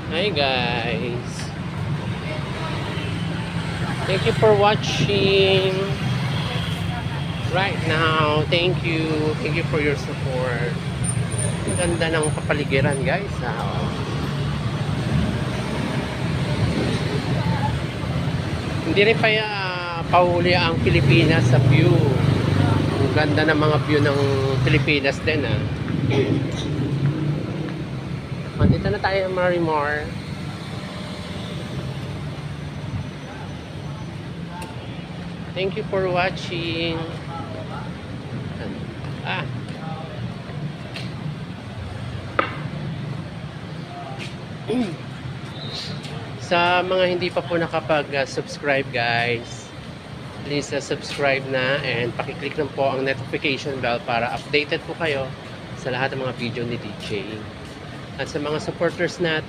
Hi guys. Thank you for watching right now. Thank you. Thank you for your support. Ang ganda ng kapaligiran guys. Hindi rin pa pauli ang Pilipinas sa view. Ang ganda ng mga view ng Pilipinas din Dito na tayo Marimar. Thank you for watching. Sa mga hindi pa po nakapag-subscribe guys, please subscribe na and pakiclick lang po ang notification bell para updated po kayo sa lahat ng mga video ni DJ. At sa mga supporters natin,